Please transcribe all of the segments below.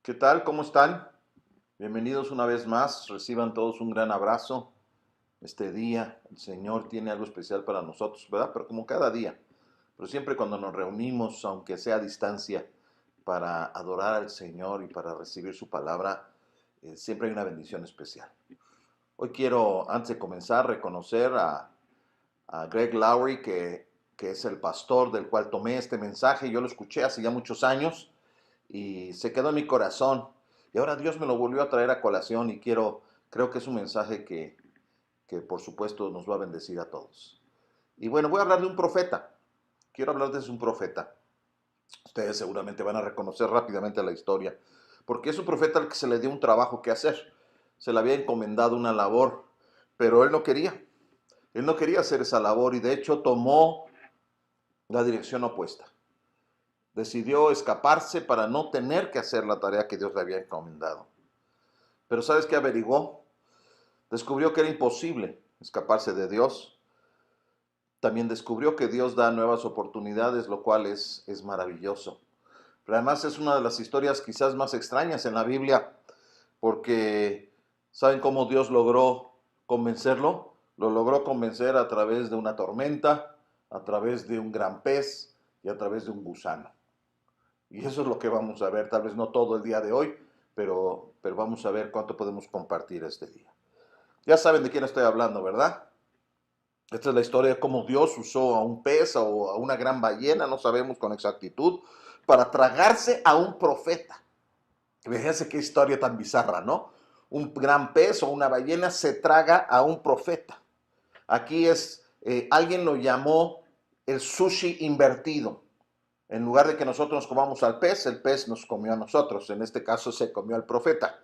¿Qué tal? ¿Cómo están? Bienvenidos una vez más. Reciban todos un gran abrazo. Este día el Señor tiene algo especial para nosotros, ¿verdad? Pero como cada día. Pero siempre cuando nos reunimos, aunque sea a distancia, para adorar al Señor y para recibir su palabra, siempre hay una bendición especial. Hoy quiero, antes de comenzar, reconocer a Greg Laurie, que es el pastor del cual tomé este mensaje. Yo lo escuché hace ya muchos años y se quedó en mi corazón. Y ahora Dios me lo volvió a traer a colación y creo que es un mensaje que por supuesto nos va a bendecir a todos. Y bueno, voy a hablar de un profeta. Quiero hablarles de un profeta. Ustedes seguramente van a reconocer rápidamente la historia, porque es un profeta al que se le dio un trabajo que hacer. Se le había encomendado una labor, pero él no quería. Él no quería hacer esa labor y de hecho tomó la dirección opuesta. Decidió escaparse para no tener que hacer la tarea que Dios le había encomendado. Pero ¿sabes qué averiguó? Descubrió que era imposible escaparse de Dios. También descubrió que Dios da nuevas oportunidades, lo cual es maravilloso. Pero además es una de las historias quizás más extrañas en la Biblia, porque ¿saben cómo Dios logró convencerlo? Lo logró convencer a través de una tormenta, a través de un gran pez y a través de un gusano. Y eso es lo que vamos a ver, tal vez no todo el día de hoy, pero vamos a ver cuánto podemos compartir este día. Ya saben de quién estoy hablando, ¿verdad? Esta es la historia de cómo Dios usó a un pez o a una gran ballena, no sabemos con exactitud, para tragarse a un profeta. Fíjense qué historia tan bizarra, ¿no? Un gran pez o una ballena se traga a un profeta. Aquí alguien lo llamó el sushi invertido. En lugar de que nosotros nos comamos al pez, el pez nos comió a nosotros. En este caso se comió al profeta.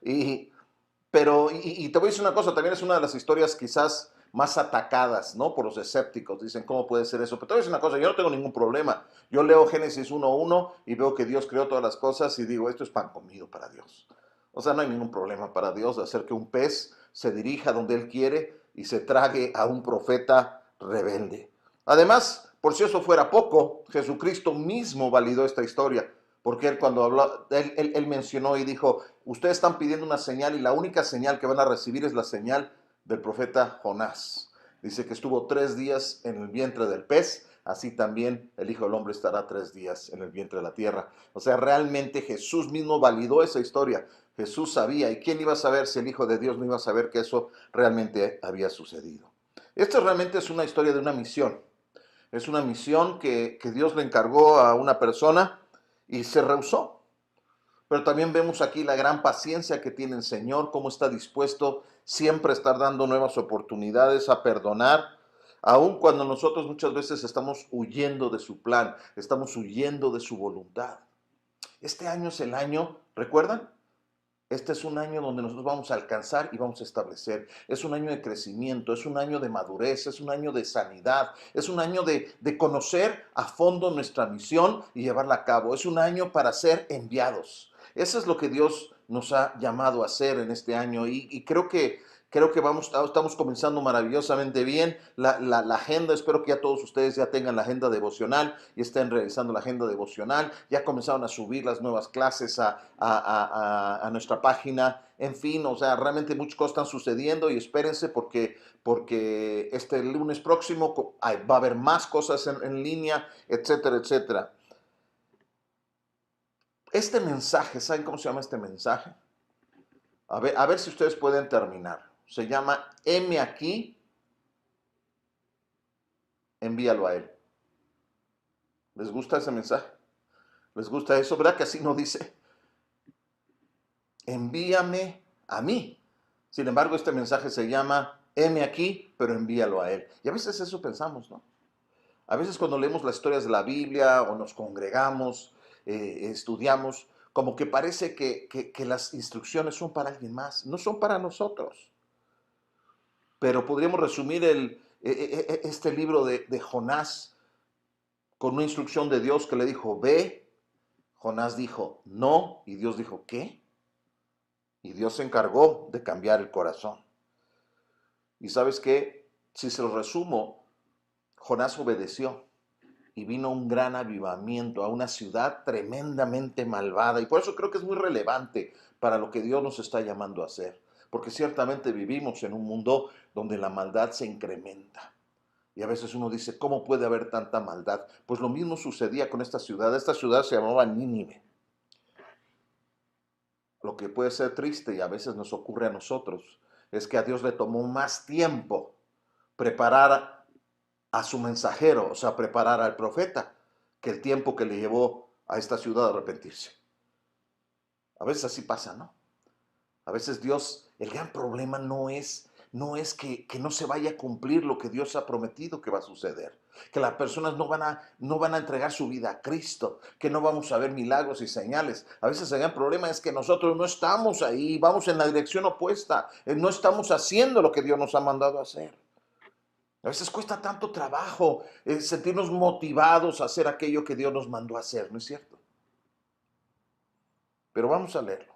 y, y te voy a decir una cosa, también es una de las historias quizás más atacadas, ¿no? Por los escépticos. Dicen, ¿cómo puede ser eso? Pero te voy a decir una cosa, yo no tengo ningún problema. Yo leo Génesis 1:1 y veo que Dios creó todas las cosas y digo, esto es pan comido para Dios. O sea, no hay ningún problema para Dios de hacer que un pez se dirija donde Él quiere y se trague a un profeta rebelde. Además, por si eso fuera poco, Jesucristo mismo validó esta historia, porque Él cuando habló, él mencionó y dijo, ustedes están pidiendo una señal y la única señal que van a recibir es la señal del profeta Jonás. Dice que estuvo 3 días en el vientre del pez, así también el Hijo del Hombre estará 3 días en el vientre de la tierra. O sea, realmente Jesús mismo validó esa historia. Jesús sabía, ¿y quién iba a saber si el Hijo de Dios no iba a saber que eso realmente había sucedido? Esto realmente es una historia de una misión. Es una misión que Dios le encargó a una persona y se rehusó. Pero también vemos aquí la gran paciencia que tiene el Señor, cómo está dispuesto siempre a estar dando nuevas oportunidades, a perdonar, aun cuando nosotros muchas veces estamos huyendo de su plan, estamos huyendo de su voluntad. Este año es el año, ¿recuerdan? Este es un año donde nosotros vamos a alcanzar y vamos a establecer. Es un año de crecimiento, es un año de madurez, es un año de sanidad, es un año de conocer a fondo nuestra misión y llevarla a cabo. Es un año para ser enviados. Eso es lo que Dios nos ha llamado a hacer en este año y creo que estamos comenzando maravillosamente bien la agenda. Espero que ya todos ustedes ya tengan la agenda devocional y estén realizando la agenda devocional. Ya comenzaron a subir las nuevas clases a nuestra página. En fin, o sea, realmente muchas cosas están sucediendo y espérense porque este lunes próximo va a haber más cosas en línea, etcétera, etcétera. Este mensaje, ¿saben cómo se llama este mensaje? A ver si ustedes pueden terminar. Se llama heme aquí, envíalo a él. ¿Les gusta ese mensaje? ¿Les gusta eso? ¿Verdad que así no dice? Envíame a mí. Sin embargo, este mensaje se llama heme aquí, pero envíalo a él. Y a veces eso pensamos, ¿no? A veces cuando leemos las historias de la Biblia o nos congregamos, estudiamos, como que parece que las instrucciones son para alguien más, no son para nosotros. Pero podríamos resumir este libro de Jonás con una instrucción de Dios que le dijo, ve. Jonás dijo, no, y Dios dijo, ¿qué? Y Dios se encargó de cambiar el corazón. Y sabes qué, si se lo resumo, Jonás obedeció y vino un gran avivamiento a una ciudad tremendamente malvada. Y por eso creo que es muy relevante para lo que Dios nos está llamando a hacer. Porque ciertamente vivimos en un mundo donde la maldad se incrementa. Y a veces uno dice, ¿cómo puede haber tanta maldad? Pues lo mismo sucedía con esta ciudad. Esta ciudad se llamaba Nínive. Lo que puede ser triste y a veces nos ocurre a nosotros es que a Dios le tomó más tiempo preparar a su mensajero, o sea, preparar al profeta, que el tiempo que le llevó a esta ciudad a arrepentirse. A veces así pasa, ¿no? A veces Dios, el gran problema no es que no se vaya a cumplir lo que Dios ha prometido que va a suceder, que las personas no van a entregar su vida a Cristo, que no vamos a ver milagros y señales. A veces el gran problema es que nosotros no estamos ahí, vamos en la dirección opuesta, no estamos haciendo lo que Dios nos ha mandado a hacer. A veces cuesta tanto trabajo sentirnos motivados a hacer aquello que Dios nos mandó a hacer, ¿no es cierto? Pero vamos a leerlo.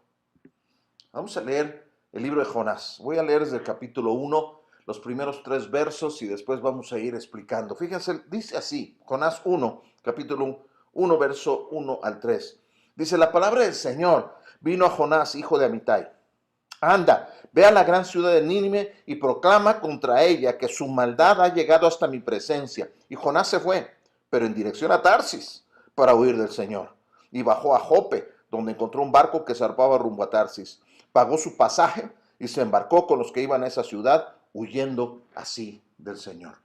Vamos a leer el libro de Jonás. Voy a leer desde el capítulo 1, los primeros 3 versos y después vamos a ir explicando. Fíjense, dice así, Jonás 1, capítulo 1, verso 1 al 3. Dice, la palabra del Señor vino a Jonás, hijo de Amitai. Anda, ve a la gran ciudad de Nínive y proclama contra ella que su maldad ha llegado hasta mi presencia. Y Jonás se fue, pero en dirección a Tarsis, para huir del Señor. Y bajó a Jope, donde encontró un barco que zarpaba rumbo a Tarsis. Pagó su pasaje y se embarcó con los que iban a esa ciudad, huyendo así del Señor.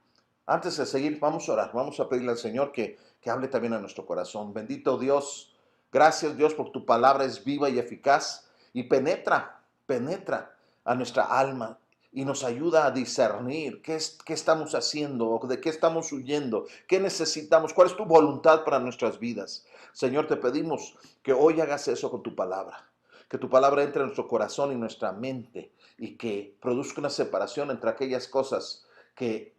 Antes de seguir, vamos a orar, vamos a pedirle al Señor que hable también a nuestro corazón. Bendito Dios, gracias Dios por tu palabra, es viva y eficaz y penetra a nuestra alma y nos ayuda a discernir qué estamos haciendo, de qué estamos huyendo, qué necesitamos, cuál es tu voluntad para nuestras vidas. Señor, te pedimos que hoy hagas eso con tu palabra, que tu palabra entre en nuestro corazón y nuestra mente y que produzca una separación entre aquellas cosas que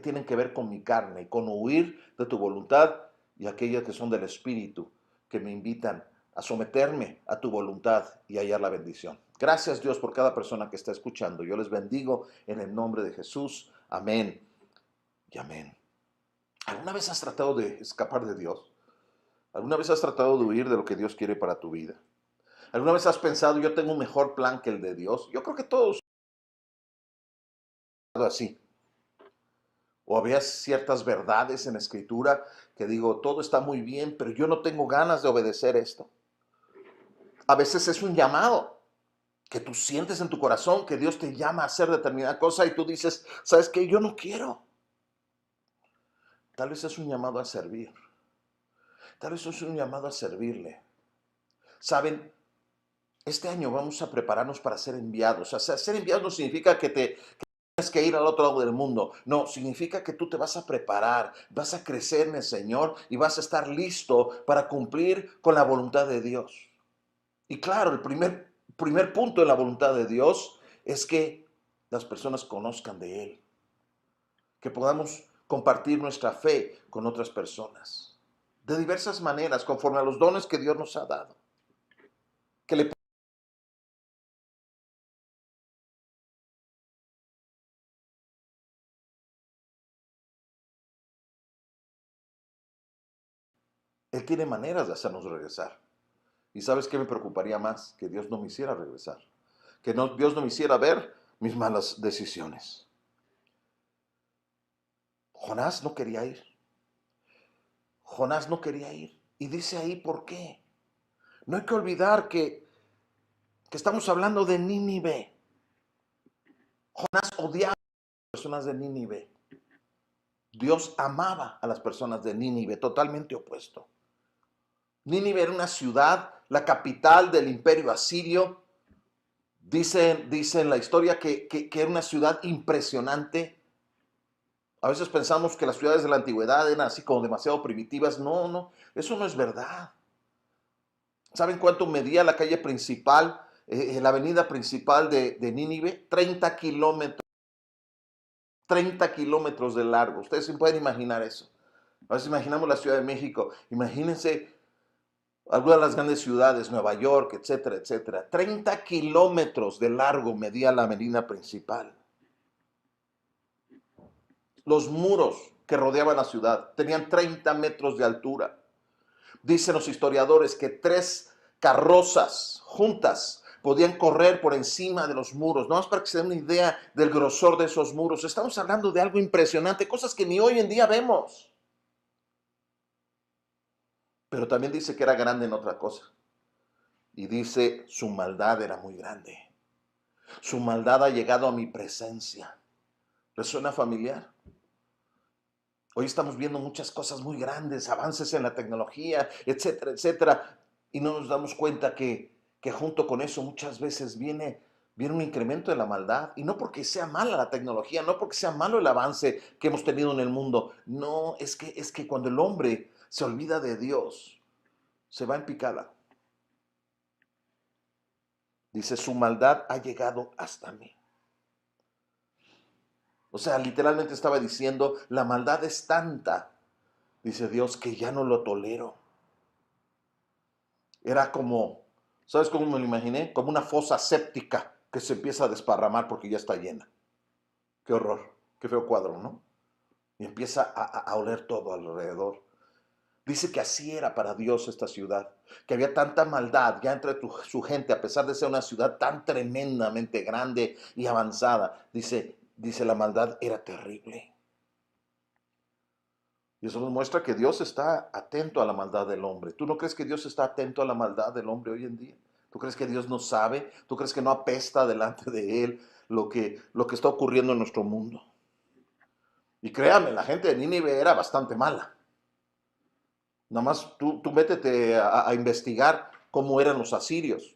tienen que ver con mi carne, con huir de tu voluntad y aquellas que son del Espíritu, que me invitan a someterme a tu voluntad y hallar la bendición. Gracias Dios por cada persona que está escuchando. Yo les bendigo en el nombre de Jesús. Amén y amén. ¿Alguna vez has tratado de escapar de Dios? ¿Alguna vez has tratado de huir de lo que Dios quiere para tu vida? ¿Alguna vez has pensado, yo tengo un mejor plan que el de Dios? Yo creo que todos así. O había ciertas verdades en la Escritura que digo, todo está muy bien, pero yo no tengo ganas de obedecer esto. A veces es un llamado que tú sientes en tu corazón que Dios te llama a hacer determinada cosa y tú dices, ¿sabes qué? Yo no quiero. Tal vez es un llamado a servir. Tal vez es un llamado a servirle. Saben, este año vamos a prepararnos para ser enviados. O sea, ser enviados no significa que tienes que ir al otro lado del mundo. No, significa que tú te vas a preparar, vas a crecer en el Señor y vas a estar listo para cumplir con la voluntad de Dios. Y claro, el primer punto de la voluntad de Dios es que las personas conozcan de Él, que podamos compartir nuestra fe con otras personas, de diversas maneras, conforme a los dones que Dios nos ha dado. Que Él tiene maneras de hacernos regresar. ¿Y sabes qué me preocuparía más? Que Dios no me hiciera regresar, que Dios no me hiciera ver mis malas decisiones. Jonás no quería ir. Jonás no quería ir. Y dice ahí por qué. No hay que olvidar que estamos hablando de Nínive. Jonás odiaba a las personas de Nínive. Dios amaba a las personas de Nínive, totalmente opuesto. Nínive era una ciudad, la capital del imperio asirio. Dice en la historia que era una ciudad impresionante. A veces pensamos que las ciudades de la antigüedad eran así como demasiado primitivas. No, no, eso no es verdad. ¿Saben cuánto medía la calle principal, la avenida principal de Nínive? 30 kilómetros. 30 kilómetros de largo. Ustedes se pueden imaginar eso. A veces imaginamos la Ciudad de México. Imagínense algunas de las grandes ciudades, Nueva York, etcétera, etcétera. 30 kilómetros de largo medía la avenida principal. Los muros que rodeaban la ciudad. Tenían 30 metros de altura. Dicen los historiadores que 3 carrozas juntas podían correr por encima de los muros. No más para que se den una idea del grosor de esos muros. Estamos hablando de algo impresionante, cosas que ni hoy en día vemos. Pero también dice que era grande en otra cosa. Y dice, su maldad era muy grande. Su maldad ha llegado a mi presencia. ¿Les suena familiar? Hoy estamos viendo muchas cosas muy grandes, avances en la tecnología, etcétera, etcétera. Y no nos damos cuenta que junto con eso muchas veces viene un incremento de la maldad. Y no porque sea mala la tecnología, no porque sea malo el avance que hemos tenido en el mundo. No, es que cuando el hombre se olvida de Dios, se va en picada. Dice, su maldad ha llegado hasta mí. O sea, literalmente estaba diciendo, la maldad es tanta, dice Dios, que ya no lo tolero. Era como, ¿sabes cómo me lo imaginé? Como una fosa séptica que se empieza a desparramar porque ya está llena. Qué horror, qué feo cuadro, ¿no? Y empieza a oler todo alrededor. Dice que así era para Dios esta ciudad, que había tanta maldad ya entre su gente, a pesar de ser una ciudad tan tremendamente grande y avanzada. Dice la maldad era terrible. Y eso nos muestra que Dios está atento a la maldad del hombre. ¿Tú no crees que Dios está atento a la maldad del hombre hoy en día? ¿Tú crees que Dios no sabe? ¿Tú crees que no apesta delante de Él lo que está ocurriendo en nuestro mundo? Y créame, la gente de Nínive era bastante mala. Nada más tú métete a investigar cómo eran los asirios.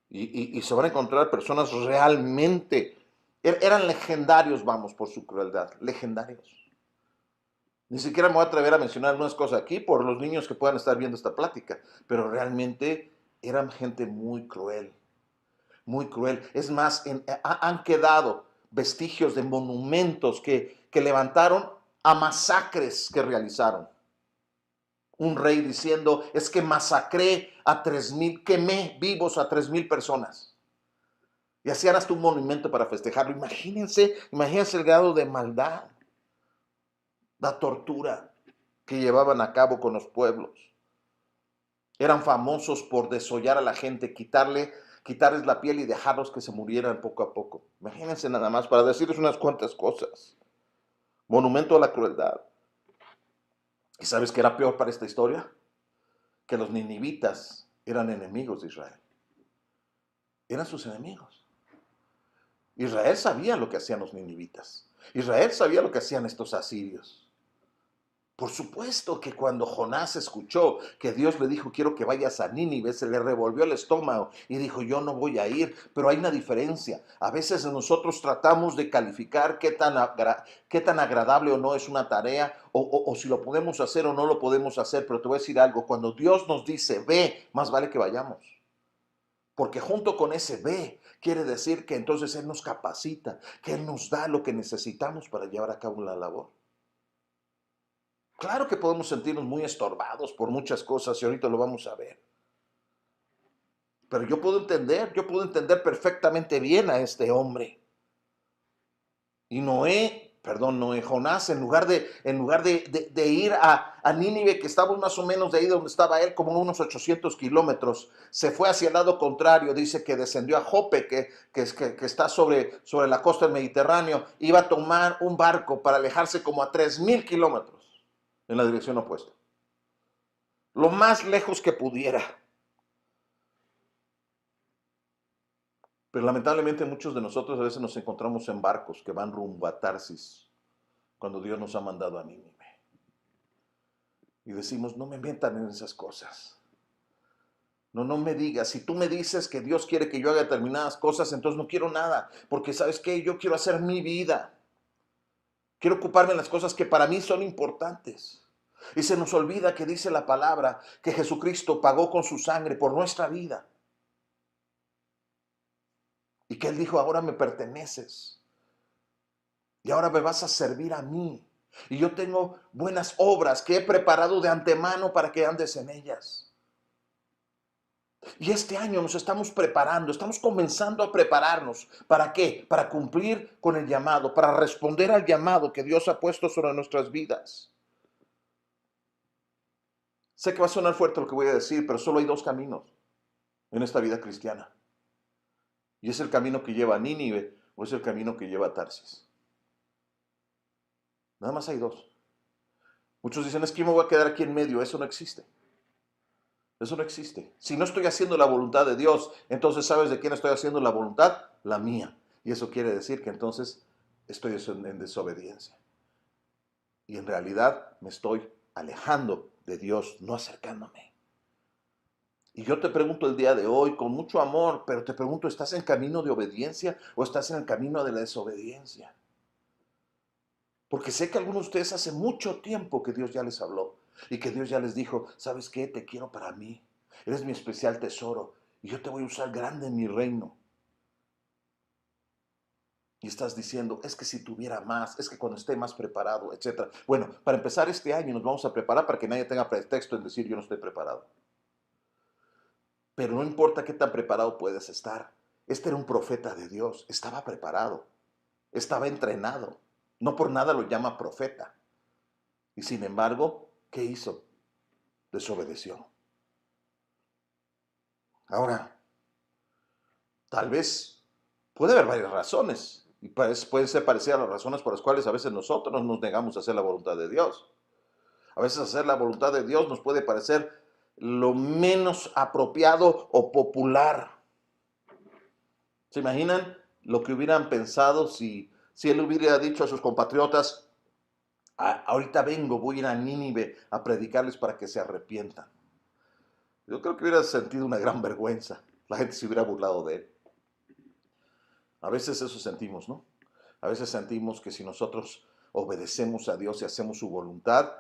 Y se van a encontrar personas realmente, eran legendarios, vamos, por su crueldad, legendarios. Ni siquiera me voy a atrever a mencionar algunas cosas aquí por los niños que puedan estar viendo esta plática, pero realmente eran gente muy cruel, muy cruel. Es más, han quedado vestigios de monumentos que levantaron a masacres que realizaron. Un rey diciendo, es que masacré a 3,000, quemé vivos a 3,000 personas. Y hacían hasta un monumento para festejarlo. Imagínense el grado de maldad, la tortura que llevaban a cabo con los pueblos. Eran famosos por desollar a la gente, quitarles la piel y dejarlos que se murieran poco a poco. Imagínense nada más, para decirles unas cuantas cosas. Monumento a la crueldad. ¿Y sabes qué era peor para esta historia? Que los ninivitas eran enemigos de Israel. Eran sus enemigos. Israel sabía lo que hacían los ninivitas. Israel sabía lo que hacían estos asirios. Por supuesto que cuando Jonás escuchó que Dios le dijo, quiero que vayas a Nínive, se le revolvió el estómago y dijo, yo no voy a ir. Pero hay una diferencia. A veces nosotros tratamos de calificar qué tan agradable o no es una tarea, o si lo podemos hacer o no lo podemos hacer. Pero te voy a decir algo, cuando Dios nos dice, ve, más vale que vayamos. Porque junto con ese ve, quiere decir que entonces Él nos capacita, que Él nos da lo que necesitamos para llevar a cabo la labor. Claro que podemos sentirnos muy estorbados por muchas cosas y ahorita lo vamos a ver. Pero yo puedo entender perfectamente bien a este hombre. Y Jonás, en lugar de ir a Nínive, que estaba más o menos de ahí donde estaba él, como unos 800 kilómetros, se fue hacia el lado contrario. Dice que descendió a Jope, que está sobre la costa del Mediterráneo. Iba a tomar un barco para alejarse como a 3,000 kilómetros en la dirección opuesta. Lo más lejos que pudiera. Pero lamentablemente muchos de nosotros a veces nos encontramos en barcos que van rumbo a Tarsis cuando Dios nos ha mandado a Nínive. Y decimos, no me metan en esas cosas. No me digas. Si tú me dices que Dios quiere que yo haga determinadas cosas, entonces no quiero nada. Porque ¿sabes qué? Yo quiero hacer mi vida. Quiero ocuparme de las cosas que para mí son importantes. Y se nos olvida que dice la palabra que Jesucristo pagó con su sangre por nuestra vida. Y que Él dijo, ahora me perteneces. Y ahora me vas a servir a mí. Y yo tengo buenas obras que he preparado de antemano para que andes en ellas. Y este año nos estamos preparando, estamos comenzando a prepararnos. ¿Para qué? Para cumplir con el llamado, para responder al llamado que Dios ha puesto sobre nuestras vidas. Sé que va a sonar fuerte lo que voy a decir, pero solo hay dos caminos en esta vida cristiana. Y es el camino que lleva a Nínive o es el camino que lleva a Tarsis. Nada más hay dos. Muchos dicen, es que yo me voy a quedar aquí en medio. Eso no existe. Eso no existe. Si no estoy haciendo la voluntad de Dios, entonces ¿sabes de quién estoy haciendo la voluntad? La mía. Y eso quiere decir que entonces estoy en desobediencia. Y en realidad me estoy alejando de Dios, no acercándome. Y yo te pregunto el día de hoy con mucho amor, pero te pregunto, ¿estás en camino de obediencia o estás en el camino de la desobediencia? Porque sé que algunos de ustedes hace mucho tiempo que Dios ya les habló y que Dios ya les dijo, ¿sabes qué? Te quiero para mí. Eres mi especial tesoro y yo te voy a usar grande en mi reino. Y estás diciendo, es que si tuviera más, es que cuando esté más preparado, etc. Bueno, para empezar este año nos vamos a preparar para que nadie tenga pretexto en decir yo no estoy preparado. Pero no importa qué tan preparado puedes estar. Este era un profeta de Dios, estaba preparado, estaba entrenado. No por nada lo llama profeta. Y sin embargo, ¿qué hizo? Desobedeció. Ahora, tal vez puede haber varias razones. Y pueden ser parecidas a las razones por las cuales a veces nosotros nos negamos a hacer la voluntad de Dios. A veces hacer la voluntad de Dios nos puede parecer lo menos apropiado o popular. ¿Se imaginan lo que hubieran pensado si él hubiera dicho a sus compatriotas, ahorita vengo, voy a ir a Nínive a predicarles para que se arrepientan? Yo creo que hubiera sentido una gran vergüenza. La gente se hubiera burlado de él. A veces eso sentimos, ¿no? A veces sentimos que si nosotros obedecemos a Dios y hacemos su voluntad,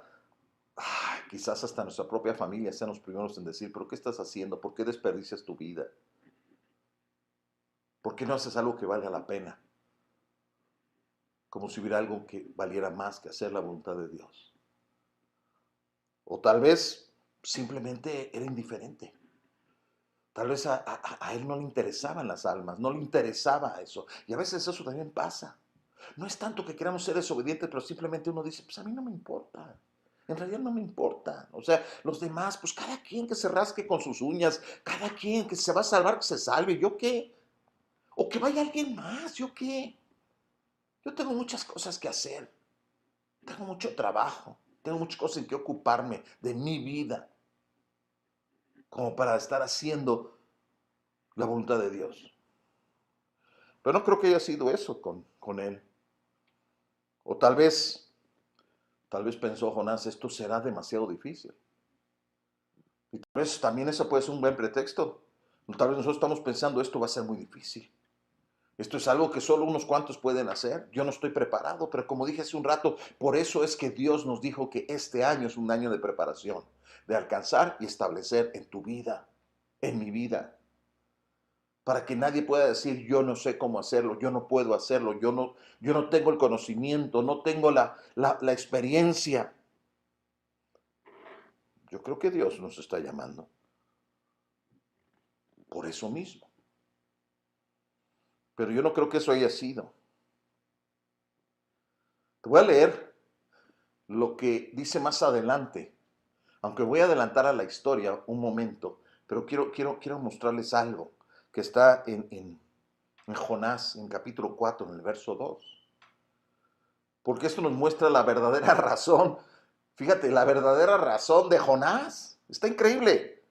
quizás hasta nuestra propia familia sean los primeros en decir, ¿pero qué estás haciendo? ¿Por qué desperdicias tu vida? ¿Por qué no haces algo que valga la pena? Como si hubiera algo que valiera más que hacer la voluntad de Dios. O tal vez simplemente era indiferente. Tal vez a él no le interesaban las almas, no le interesaba eso. Y a veces eso también pasa. No es tanto que queramos ser desobedientes, pero simplemente uno dice, pues a mí no me importa. En realidad no me importa. O sea, los demás, pues cada quien que se rasque con sus uñas, cada quien que se va a salvar, que se salve. ¿Yo qué? O que vaya alguien más. ¿Yo qué? Yo tengo muchas cosas que hacer. Tengo mucho trabajo. Tengo muchas cosas en que ocuparme de mi vida. Como para estar haciendo la voluntad de Dios. Pero no creo que haya sido eso con él. O tal vez pensó Jonás, esto será demasiado difícil. Y tal vez también eso puede ser un buen pretexto. Tal vez nosotros estamos pensando, esto va a ser muy difícil. Esto es algo que solo unos cuantos pueden hacer. Yo no estoy preparado, pero como dije hace un rato, por eso es que Dios nos dijo que este año es un año de preparación, de alcanzar y establecer en tu vida, en mi vida, para que nadie pueda decir, yo no sé cómo hacerlo, yo no puedo hacerlo, yo no tengo el conocimiento, no tengo la experiencia. Yo creo que Dios nos está llamando por eso mismo. Pero yo no creo que eso haya sido. Te voy a leer lo que dice más adelante, aunque voy a adelantar a la historia un momento, pero quiero mostrarles algo que está en Jonás, en capítulo 4, en el verso 2. Porque esto nos muestra la verdadera razón. Fíjate, la verdadera razón de Jonás. Está increíble.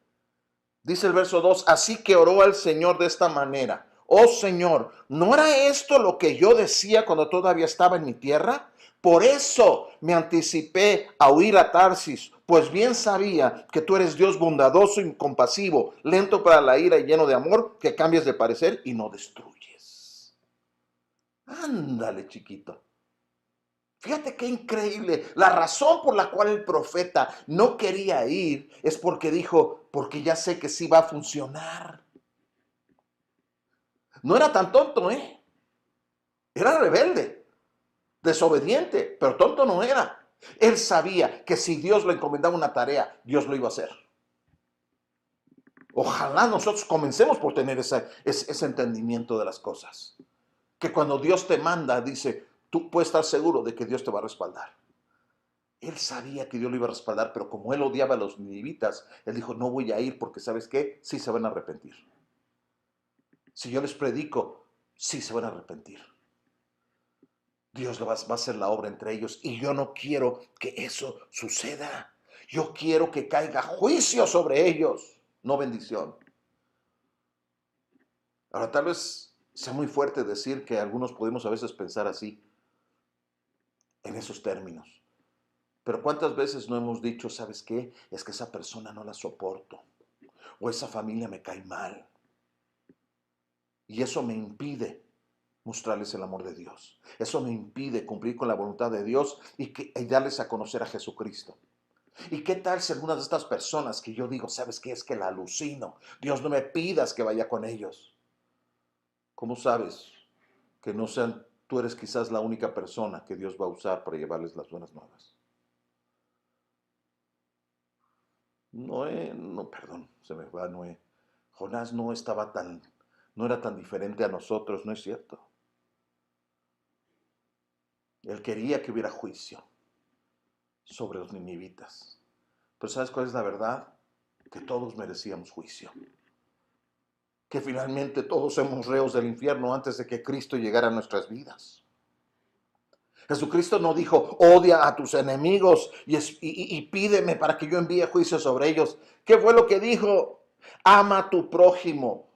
Dice el verso 2, así que oró al Señor de esta manera. Oh Señor, ¿no era esto lo que yo decía cuando todavía estaba en mi tierra? Por eso me anticipé a huir a Tarsis, pues bien sabía que tú eres Dios bondadoso y compasivo, lento para la ira y lleno de amor, que cambias de parecer y no destruyes. Ándale, chiquito. Fíjate qué increíble. La razón por la cual el profeta no quería ir es porque dijo, porque ya sé que sí va a funcionar. No era tan tonto, ¿eh? Era rebelde, desobediente, pero tonto no era. Él sabía que si Dios le encomendaba una tarea, Dios lo iba a hacer. Ojalá nosotros comencemos por tener ese entendimiento de las cosas. Que cuando Dios te manda, dice, tú puedes estar seguro de que Dios te va a respaldar. Él sabía que Dios lo iba a respaldar, pero como él odiaba a los ninivitas, él dijo, no voy a ir porque ¿sabes qué? Sí se van a arrepentir. Si yo les predico, sí se van a arrepentir. Dios va a hacer la obra entre ellos y yo no quiero que eso suceda. Yo quiero que caiga juicio sobre ellos, no bendición. Ahora, tal vez sea muy fuerte decir que algunos podemos a veces pensar así, en esos términos. Pero ¿cuántas veces no hemos dicho, ¿sabes qué? Es que esa persona no la soporto. O esa familia me cae mal. Y eso me impide mostrarles el amor de Dios. Eso me impide cumplir con la voluntad de Dios y darles a conocer a Jesucristo. ¿Y qué tal si algunas de estas personas que yo digo, ¿sabes qué? Es que la alucino. Dios, no me pidas que vaya con ellos. ¿Cómo sabes que no sean, tú eres quizás la única persona que Dios va a usar para llevarles las buenas nuevas? Noé, no, perdón, se me va Noé. Jonás no era tan diferente a nosotros, ¿no es cierto? Él quería que hubiera juicio sobre los ninivitas. Pero ¿sabes cuál es la verdad? Que todos merecíamos juicio. Que finalmente todos somos reos del infierno antes de que Cristo llegara a nuestras vidas. Jesucristo no dijo, odia a tus enemigos y pídeme para que yo envíe juicio sobre ellos. ¿Qué fue lo que dijo? Ama a tu prójimo.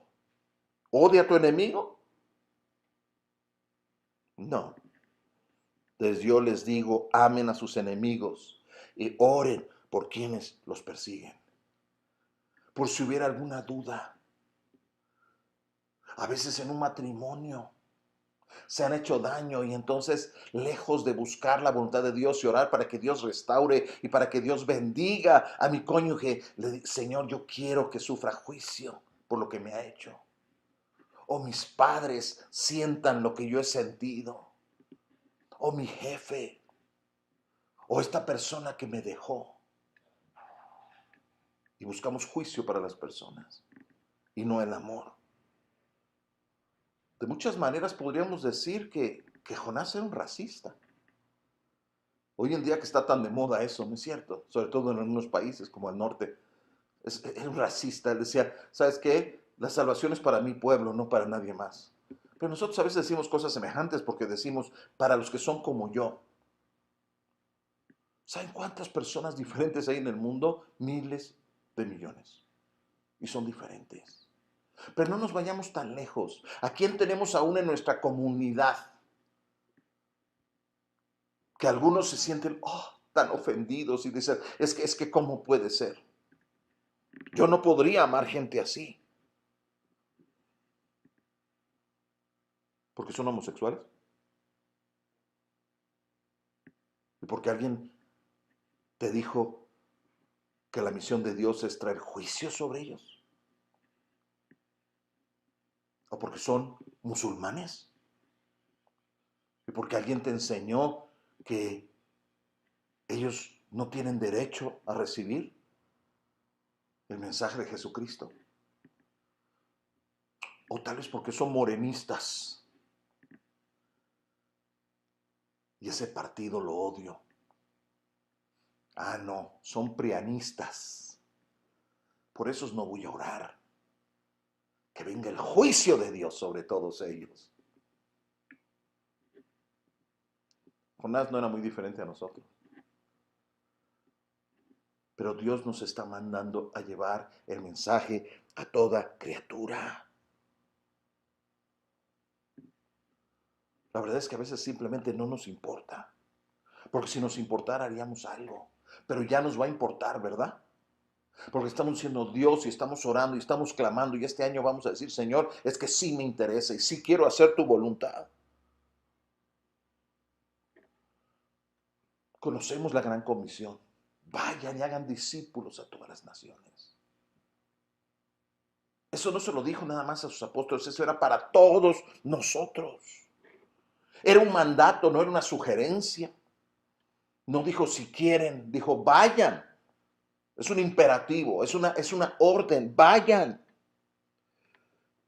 ¿Odia a tu enemigo? No. Entonces yo les digo, amen a sus enemigos y oren por quienes los persiguen. Por si hubiera alguna duda. A veces en un matrimonio se han hecho daño y entonces, lejos de buscar la voluntad de Dios y orar para que Dios restaure y para que Dios bendiga a mi cónyuge, le digo, Señor, yo quiero que sufra juicio por lo que me ha hecho. O mis padres sientan lo que yo he sentido. O mi jefe. O esta persona que me dejó. Y buscamos juicio para las personas y no el amor. De muchas maneras podríamos decir que Jonás era un racista. Hoy en día que está tan de moda eso, ¿no es cierto? Sobre todo en algunos países como el norte. Es un racista. Él decía, ¿sabes qué? La salvación es para mi pueblo, no para nadie más. Pero nosotros a veces decimos cosas semejantes porque decimos, para los que son como yo. ¿Saben cuántas personas diferentes hay en el mundo? Miles de millones. Y son diferentes. Pero no nos vayamos tan lejos. ¿A quién tenemos aún en nuestra comunidad? Que algunos se sienten tan ofendidos y dicen, es que ¿cómo puede ser? Yo no podría amar gente así. ¿Porque son homosexuales? ¿Y porque alguien te dijo que la misión de Dios es traer juicio sobre ellos? ¿O porque son musulmanes? ¿Y porque alguien te enseñó que ellos no tienen derecho a recibir el mensaje de Jesucristo? O tal vez porque son morenistas y ese partido lo odio. Ah, no, son prianistas. Por eso no voy a orar. Que venga el juicio de Dios sobre todos ellos. Jonás no era muy diferente a nosotros. Pero Dios nos está mandando a llevar el mensaje a toda criatura. La verdad es que a veces simplemente no nos importa. Porque si nos importara haríamos algo. Pero ya nos va a importar, ¿verdad? Porque estamos siendo Dios y estamos orando y estamos clamando y este año vamos a decir, Señor, es que sí me interesa y sí quiero hacer tu voluntad. Conocemos la gran comisión. Vayan y hagan discípulos a todas las naciones. Eso no se lo dijo nada más a sus apóstoles, eso era para todos nosotros. Era un mandato, no era una sugerencia. No dijo si quieren, dijo vayan. Es un imperativo, es una orden. Vayan.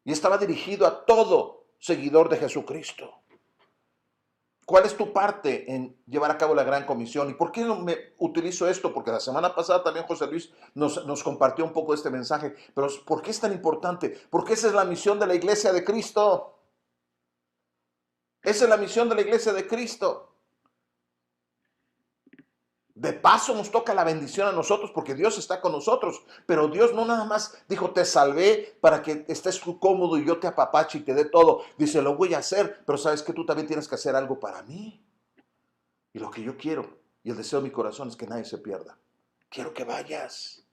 Y estaba dirigido a todo seguidor de Jesucristo. ¿Cuál es tu parte en llevar a cabo la gran comisión? ¿Y por qué no me utilizo esto? Porque la semana pasada también José Luis nos compartió un poco de este mensaje. Pero ¿por qué es tan importante? Porque esa es la misión de la iglesia de Cristo. Esa es la misión de la iglesia de Cristo. De paso nos toca la bendición a nosotros porque Dios está con nosotros. Pero Dios no nada más dijo, te salvé para que estés tú cómodo y yo te apapache y te dé todo. Dice, lo voy a hacer, pero sabes que tú también tienes que hacer algo para mí. Y lo que yo quiero y el deseo de mi corazón es que nadie se pierda. Quiero que vayas.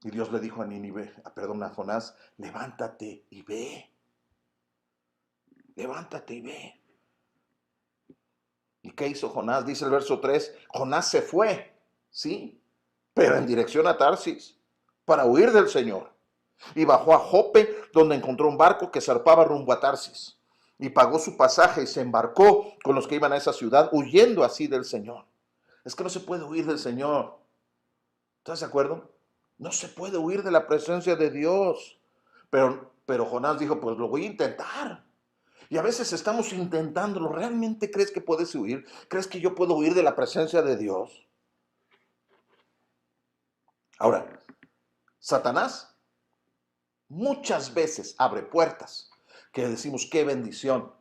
Y Dios le dijo a Nínive, a Jonás, levántate y ve. Levántate y ve. ¿Y qué hizo Jonás? Dice el verso 3, Jonás se fue, sí, pero en dirección a Tarsis, para huir del Señor. Y bajó a Jope, donde encontró un barco que zarpaba rumbo a Tarsis. Y pagó su pasaje y se embarcó con los que iban a esa ciudad, huyendo así del Señor. Es que no se puede huir del Señor. ¿Estás de acuerdo? No se puede huir de la presencia de Dios. Pero Jonás dijo, pues lo voy a intentar. Y a veces estamos intentándolo. ¿Realmente crees que puedes huir? ¿Crees que yo puedo huir de la presencia de Dios? Ahora, Satanás muchas veces abre puertas que decimos qué bendición.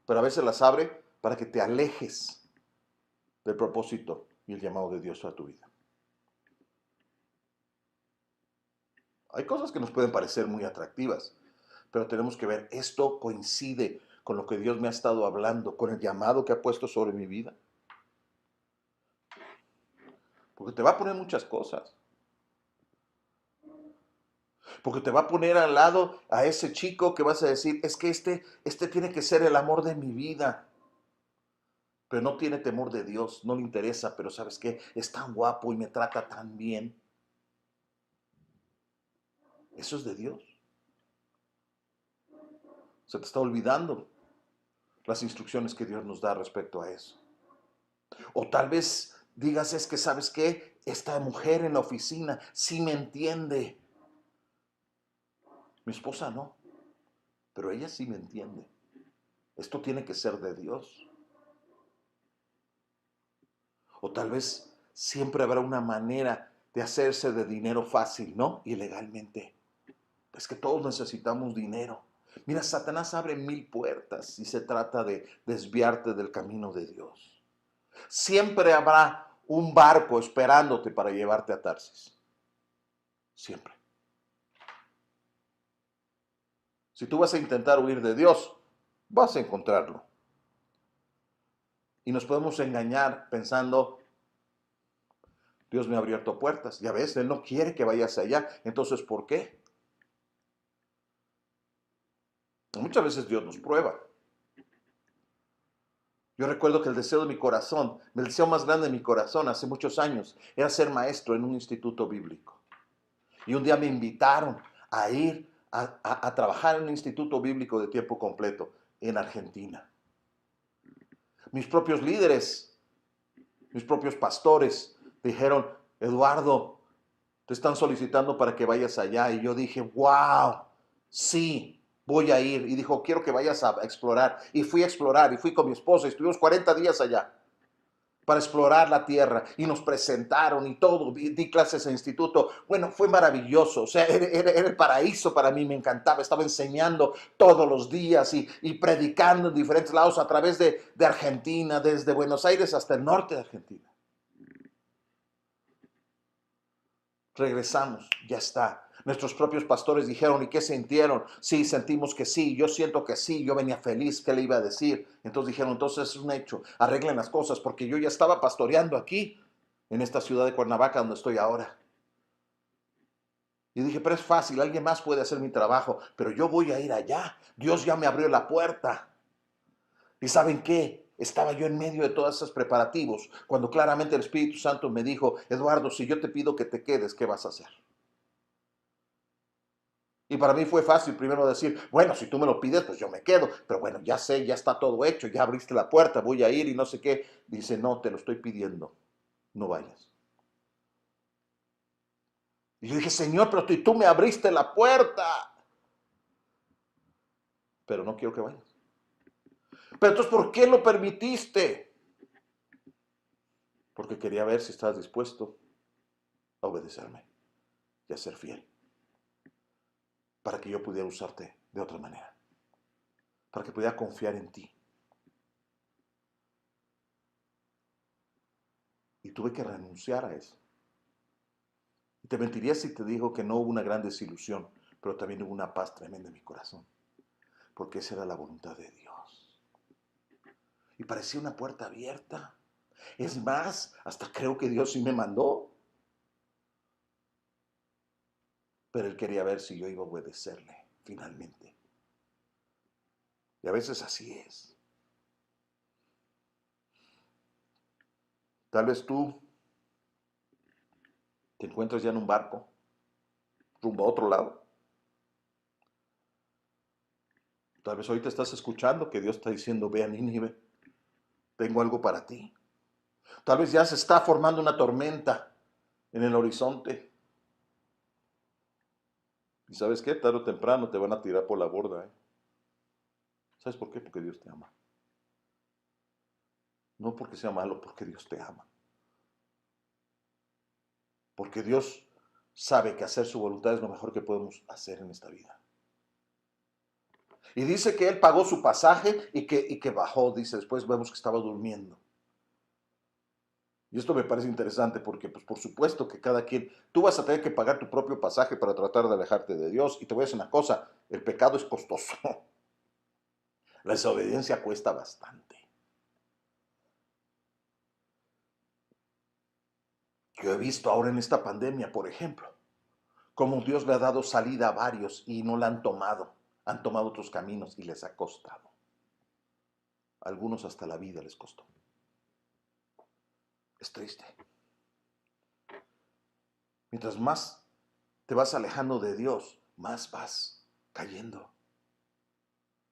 Pero a veces las abre para que te alejes del propósito y el llamado de Dios a tu vida. Hay cosas que nos pueden parecer muy atractivas, pero tenemos que ver, ¿esto coincide con lo que Dios me ha estado hablando, con el llamado que ha puesto sobre mi vida? Porque te va a poner muchas cosas. Porque te va a poner al lado a ese chico que vas a decir, es que este tiene que ser el amor de mi vida. Pero no tiene temor de Dios, no le interesa, pero ¿sabes qué? Es tan guapo y me trata tan bien. Eso es de Dios. Se te está olvidando las instrucciones que Dios nos da respecto a eso. O tal vez digas, es que ¿sabes qué? Esta mujer en la oficina sí me entiende. Mi esposa no, pero ella sí me entiende. Esto tiene que ser de Dios. O tal vez siempre habrá una manera de hacerse de dinero fácil, ¿no? Ilegalmente. Es que todos necesitamos dinero. Mira, Satanás abre 1000 puertas si se trata de desviarte del camino de Dios. Siempre habrá un barco esperándote para llevarte a Tarsis. Siempre. Si tú vas a intentar huir de Dios, vas a encontrarlo. Y nos podemos engañar pensando, Dios me ha abierto puertas. Ya ves, Él no quiere que vayas allá. Entonces, ¿por qué? Muchas veces Dios nos prueba. Yo recuerdo que el deseo de mi corazón, el deseo más grande de mi corazón hace muchos años, era ser maestro en un instituto bíblico. Y un día me invitaron a ir a trabajar en un instituto bíblico de tiempo completo en Argentina. Mis propios líderes, mis propios pastores dijeron, Eduardo, te están solicitando para que vayas allá. Y yo dije, wow, sí, voy a ir. Y dijo, quiero que vayas a explorar. Y fui a explorar y fui con mi esposa. Estuvimos 40 días allá para explorar la tierra y nos presentaron y todo, di clases en instituto. Bueno, fue maravilloso, o sea, era el paraíso para mí, me encantaba, estaba enseñando todos los días y predicando en diferentes lados a través de Argentina, desde Buenos Aires hasta el norte de Argentina. Regresamos, ya está. Nuestros propios pastores dijeron, ¿y qué sintieron? Sí, sentimos que sí, yo siento que sí, yo venía feliz, ¿qué le iba a decir? Entonces dijeron, entonces es un hecho, arreglen las cosas, porque yo ya estaba pastoreando aquí, en esta ciudad de Cuernavaca, donde estoy ahora. Y dije, pero es fácil, alguien más puede hacer mi trabajo, pero yo voy a ir allá. Dios ya me abrió la puerta. ¿Y saben qué? Estaba yo en medio de todos esos preparativos, cuando claramente el Espíritu Santo me dijo, Eduardo, si yo te pido que te quedes, ¿qué vas a hacer? Y para mí fue fácil primero decir, bueno, si tú me lo pides, pues yo me quedo. Pero bueno, ya sé, ya está todo hecho, ya abriste la puerta, voy a ir y no sé qué. Dice, no, te lo estoy pidiendo, no vayas. Y yo dije, Señor, pero tú me abriste la puerta. Pero no quiero que vayas. Pero entonces, ¿por qué lo permitiste? Porque quería ver si estabas dispuesto a obedecerme y a ser fiel. Para que yo pudiera usarte de otra manera. Para que pudiera confiar en ti. Y tuve que renunciar a eso. Y te mentiría si te digo que no hubo una gran desilusión, pero también hubo una paz tremenda en mi corazón. Porque esa era la voluntad de Dios. Y parecía una puerta abierta. Es más, hasta creo que Dios sí me mandó. Pero Él quería ver si yo iba a obedecerle finalmente. Y a veces así es. Tal vez tú te encuentras ya en un barco, rumbo a otro lado. Tal vez hoy te estás escuchando que Dios está diciendo, ve a Nínive, tengo algo para ti. Tal vez ya se está formando una tormenta en el horizonte. Y ¿sabes qué? Tarde o temprano te van a tirar por la borda, ¿eh? ¿Sabes por qué? Porque Dios te ama. No porque sea malo, porque Dios te ama. Porque Dios sabe que hacer su voluntad es lo mejor que podemos hacer en esta vida. Y dice que Él pagó su pasaje y que bajó, dice, después vemos que estaba durmiendo. Y esto me parece interesante porque, pues, por supuesto que cada quien, tú vas a tener que pagar tu propio pasaje para tratar de alejarte de Dios. Y te voy a decir una cosa, el pecado es costoso. La desobediencia cuesta bastante. Yo he visto ahora en esta pandemia, por ejemplo, cómo Dios le ha dado salida a varios y no la han tomado. Han tomado otros caminos y les ha costado. A algunos hasta la vida les costó. Es triste. Mientras más te vas alejando de Dios, más vas cayendo.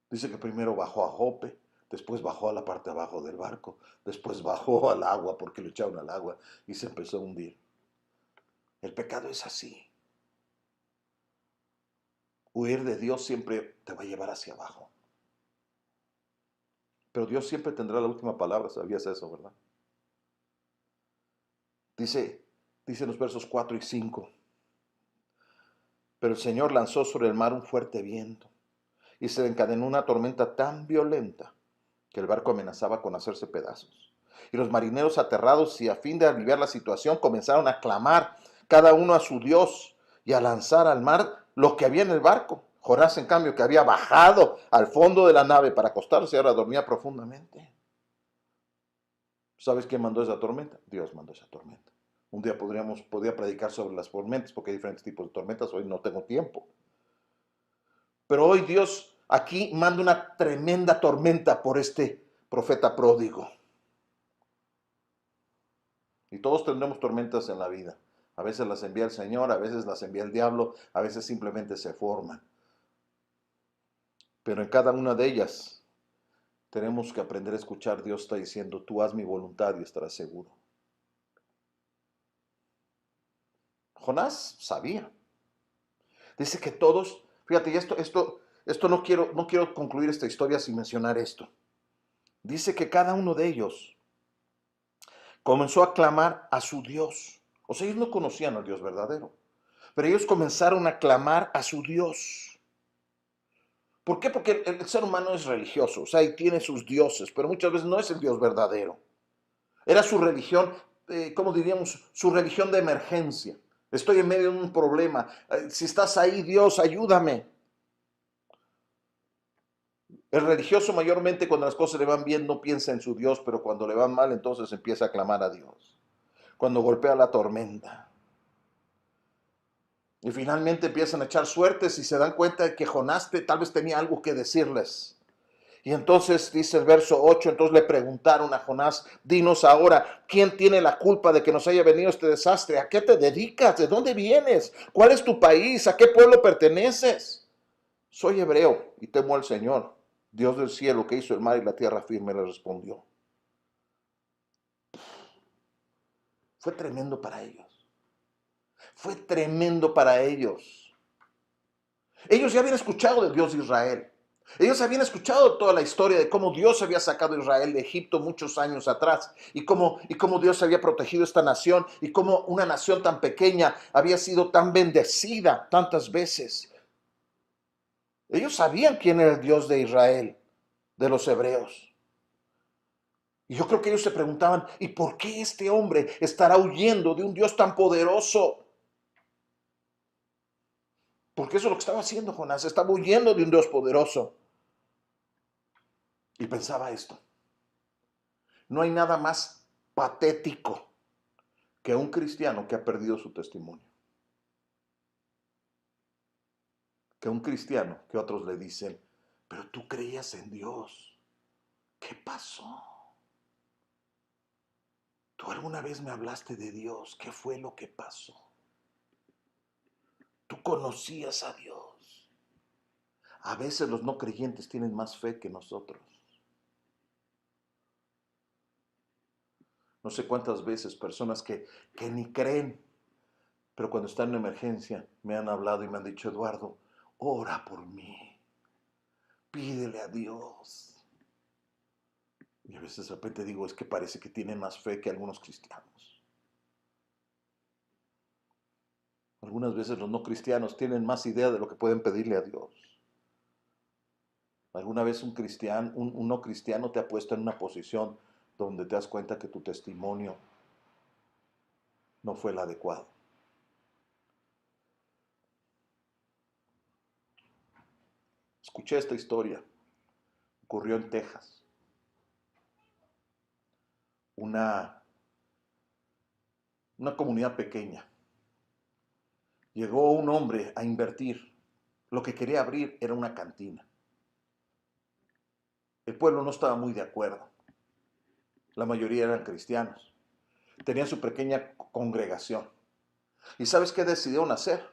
Dice que primero bajó a Jope, después bajó a la parte de abajo del barco, después bajó al agua porque lo echaron al agua y se empezó a hundir. El pecado es así. Huir de Dios siempre te va a llevar hacia abajo. Pero Dios siempre tendrá la última palabra, ¿sabías eso, verdad? Dice en los versos 4 y 5, pero el Señor lanzó sobre el mar un fuerte viento y se encadenó una tormenta tan violenta que el barco amenazaba con hacerse pedazos. Y los marineros aterrados y a fin de aliviar la situación comenzaron a clamar cada uno a su Dios y a lanzar al mar lo que había en el barco. Jonás, en cambio, que había bajado al fondo de la nave para acostarse, ahora dormía profundamente. ¿Sabes quién mandó esa tormenta? Dios mandó esa tormenta. Un día podría predicar sobre las tormentas, porque hay diferentes tipos de tormentas, hoy no tengo tiempo. Pero hoy Dios aquí manda una tremenda tormenta por este profeta pródigo. Y todos tendremos tormentas en la vida. A veces las envía el Señor, a veces las envía el diablo, a veces simplemente se forman. Pero en cada una de ellas tenemos que aprender a escuchar. Dios está diciendo, tú haz mi voluntad y estarás seguro. Jonás sabía. Dice que todos, fíjate, y esto no quiero concluir esta historia sin mencionar esto. Dice que cada uno de ellos comenzó a clamar a su Dios. O sea, ellos no conocían al Dios verdadero, pero ellos comenzaron a clamar a su Dios. ¿Por qué? Porque el ser humano es religioso, o sea, y tiene sus dioses, pero muchas veces no es el Dios verdadero. Era su religión, ¿cómo diríamos? Su religión de emergencia. Estoy en medio de un problema. Si estás ahí, Dios, ayúdame. El religioso mayormente cuando las cosas le van bien no piensa en su Dios, pero cuando le van mal entonces empieza a clamar a Dios. Cuando golpea la tormenta. Y finalmente empiezan a echar suertes y se dan cuenta de que Jonás tal vez tenía algo que decirles. Y entonces dice el verso 8, entonces le preguntaron a Jonás, dinos ahora, ¿quién tiene la culpa de que nos haya venido este desastre? ¿A qué te dedicas? ¿De dónde vienes? ¿Cuál es tu país? ¿A qué pueblo perteneces? Soy hebreo y temo al Señor, Dios del cielo, que hizo el mar y la tierra firme, le respondió. Fue tremendo para ellos. Fue tremendo para ellos. Ellos ya habían escuchado del Dios de Israel. Ellos habían escuchado toda la historia de cómo Dios había sacado a Israel de Egipto muchos años atrás y cómo Dios había protegido esta nación y cómo una nación tan pequeña había sido tan bendecida tantas veces. Ellos sabían quién era el Dios de Israel, de los hebreos. Y yo creo que ellos se preguntaban, ¿y por qué este hombre estará huyendo de un Dios tan poderoso? Porque eso es lo que estaba haciendo Jonás, estaba huyendo de un Dios poderoso. Y pensaba esto, no hay nada más patético que un cristiano que ha perdido su testimonio. Que un cristiano que otros le dicen, pero tú creías en Dios, ¿qué pasó? Tú alguna vez me hablaste de Dios, ¿qué fue lo que pasó? Tú conocías a Dios. A veces los no creyentes tienen más fe que nosotros. No sé cuántas veces personas que ni creen, pero cuando están en emergencia me han hablado y me han dicho, Eduardo, ora por mí, pídele a Dios. Y a veces de repente digo, es que parece que tienen más fe que algunos cristianos. Algunas veces los no cristianos tienen más idea de lo que pueden pedirle a Dios. ¿Alguna vez un no cristiano te ha puesto en una posición donde te das cuenta que tu testimonio no fue el adecuado? Escuché esta historia. Ocurrió en Texas. Una, una comunidad pequeña. Llegó un hombre a invertir. Lo que quería abrir era una cantina. El pueblo no estaba muy de acuerdo. La mayoría eran cristianos. Tenían su pequeña congregación. ¿Y sabes qué decidieron hacer?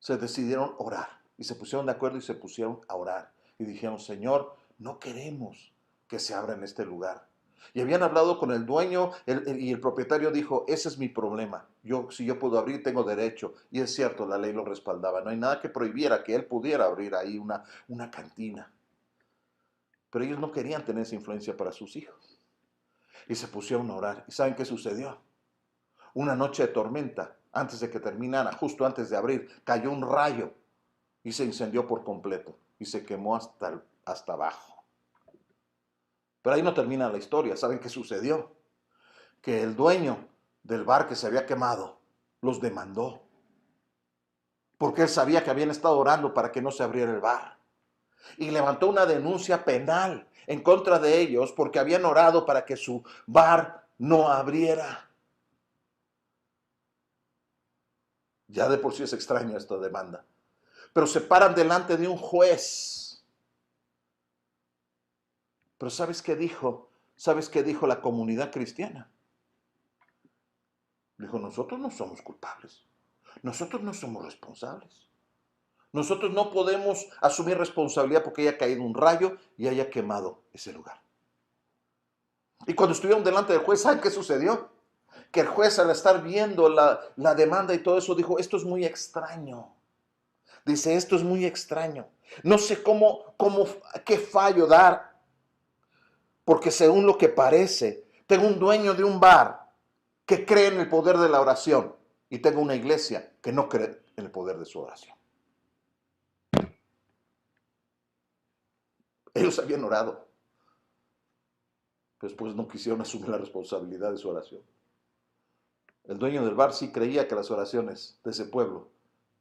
Se decidieron orar. Y se pusieron de acuerdo y se pusieron a orar. Y dijeron, Señor, no queremos que se abra en este lugar. Y habían hablado con el dueño y el propietario dijo, ese es mi problema. Si yo puedo abrir, tengo derecho. Y es cierto, la ley lo respaldaba. No hay nada que prohibiera que él pudiera abrir ahí una cantina. Pero ellos no querían tener esa influencia para sus hijos. Y se pusieron a orar. ¿Y saben qué sucedió? Una noche de tormenta, antes de que terminara, justo antes de abrir, cayó un rayo y se incendió por completo y se quemó hasta abajo. Pero ahí no termina la historia. ¿Saben qué sucedió? Que el dueño del bar que se había quemado los demandó porque él sabía que habían estado orando para que no se abriera el bar y levantó una denuncia penal en contra de ellos porque habían orado para que su bar no abriera. Ya de por sí es extraño esta demanda. Pero se paran delante de un juez. Pero ¿sabes qué dijo? ¿Sabes qué dijo la comunidad cristiana? Dijo, nosotros no somos culpables. Nosotros no somos responsables. Nosotros no podemos asumir responsabilidad porque haya caído un rayo y haya quemado ese lugar. Y cuando estuvieron delante del juez, ¿saben qué sucedió? Que el juez, al estar viendo la demanda y todo eso, dijo, esto es muy extraño. Dice, esto es muy extraño. No sé qué fallo dar, porque según lo que parece, tengo un dueño de un bar que cree en el poder de la oración y tengo una iglesia que no cree en el poder de su oración. Ellos habían orado, pero después no quisieron asumir la responsabilidad de su oración. El dueño del bar sí creía que las oraciones de ese pueblo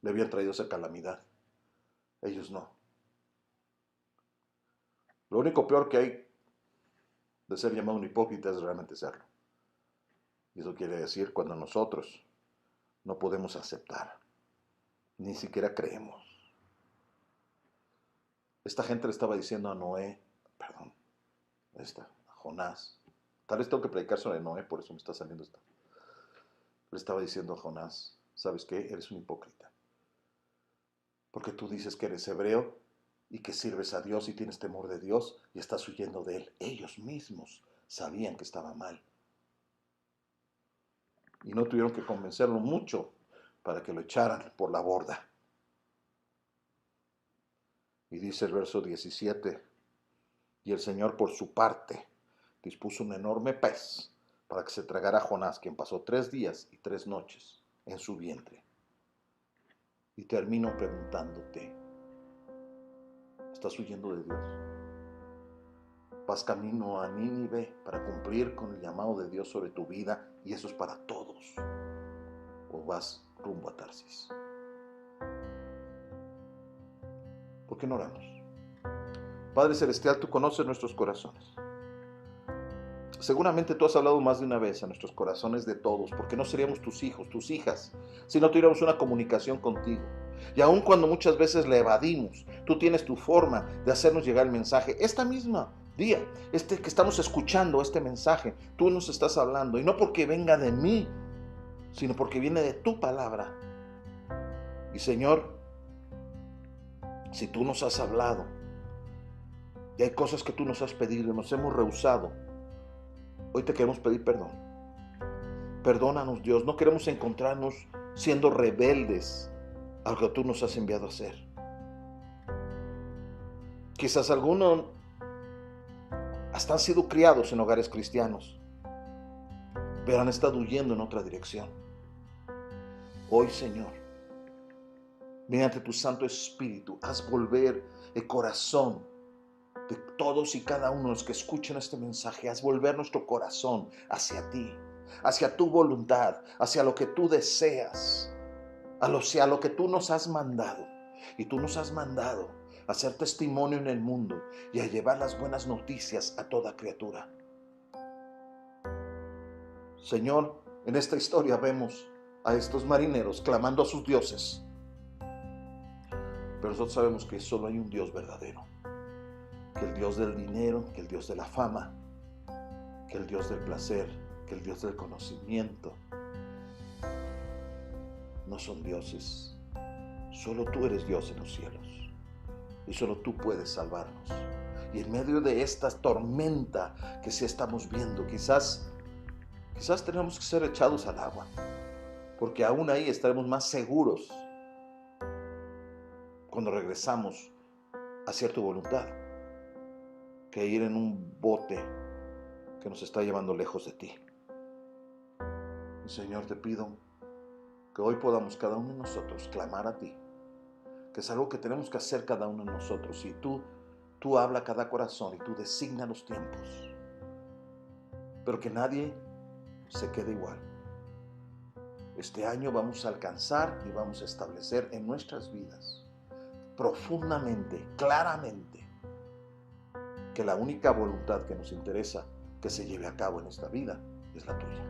le habían traído esa calamidad. Ellos no. Lo único peor que hay de ser llamado un hipócrita es realmente serlo. Y eso quiere decir cuando nosotros no podemos aceptar, ni siquiera creemos. Esta gente le estaba diciendo a Noé, perdón, Jonás. Tal vez tengo que predicar sobre Noé, por eso me está saliendo esto. Le estaba diciendo a Jonás, ¿sabes qué? Eres un hipócrita. Porque tú dices que eres hebreo y que sirves a Dios y tienes temor de Dios y estás huyendo de Él. Ellos mismos sabían que estaba mal. Y no tuvieron que convencerlo mucho para que lo echaran por la borda. Y dice el verso 17, y el Señor por su parte dispuso un enorme pez para que se tragara a Jonás, quien pasó 3 días y 3 noches en su vientre. Y termino preguntándote, ¿estás huyendo de Dios? ¿Vas camino a Nínive para cumplir con el llamado de Dios sobre tu vida y eso es para todos? ¿O vas rumbo a Tarsis? ¿Por qué no oramos? Padre Celestial, tú conoces nuestros corazones. Seguramente tú has hablado más de una vez a nuestros corazones de todos, porque no seríamos tus hijos, tus hijas, si no tuviéramos una comunicación contigo. Y aun cuando muchas veces le evadimos, tú tienes tu forma de hacernos llegar el mensaje. Esta misma día, que estamos escuchando este mensaje, tú nos estás hablando, y no porque venga de mí, sino porque viene de tu palabra. Y Señor, si tú nos has hablado, y hay cosas que tú nos has pedido y nos hemos rehusado, hoy te queremos pedir perdón. Perdónanos, Dios, no queremos encontrarnos siendo rebeldes a lo que tú nos has enviado a hacer. Quizás algunos hasta han sido criados en hogares cristianos, pero han estado huyendo en otra dirección. Hoy, Señor, mediante tu Santo Espíritu, haz volver el corazón de todos y cada uno de los que escuchen este mensaje, haz volver nuestro corazón hacia ti, hacia tu voluntad, hacia lo que tú deseas, hacia lo que tú nos has mandado. Y tú nos has mandado a hacer testimonio en el mundo y a llevar las buenas noticias a toda criatura. Señor, en esta historia vemos a estos marineros clamando a sus dioses, pero nosotros sabemos que solo hay un Dios verdadero, que el Dios del dinero, que el Dios de la fama, que el Dios del placer, que el Dios del conocimiento no son dioses. Solo tú eres Dios en los cielos y solo tú puedes salvarnos. Y en medio de esta tormenta que sí estamos viendo, quizás tenemos que ser echados al agua, porque aún ahí estaremos más seguros cuando regresamos hacia tu voluntad que ir en un bote que nos está llevando lejos de ti. Y Señor, te pido que hoy podamos cada uno de nosotros clamar a ti, que es algo que tenemos que hacer cada uno de nosotros. Y tú habla a cada corazón y tú designa los tiempos, pero que nadie se quede igual. Este año vamos a alcanzar y vamos a establecer en nuestras vidas profundamente, claramente, que la única voluntad que nos interesa que se lleve a cabo en esta vida es la tuya.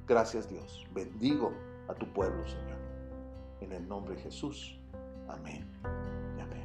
Gracias, Dios. Bendigo a tu pueblo, Señor. En el nombre de Jesús. Amén.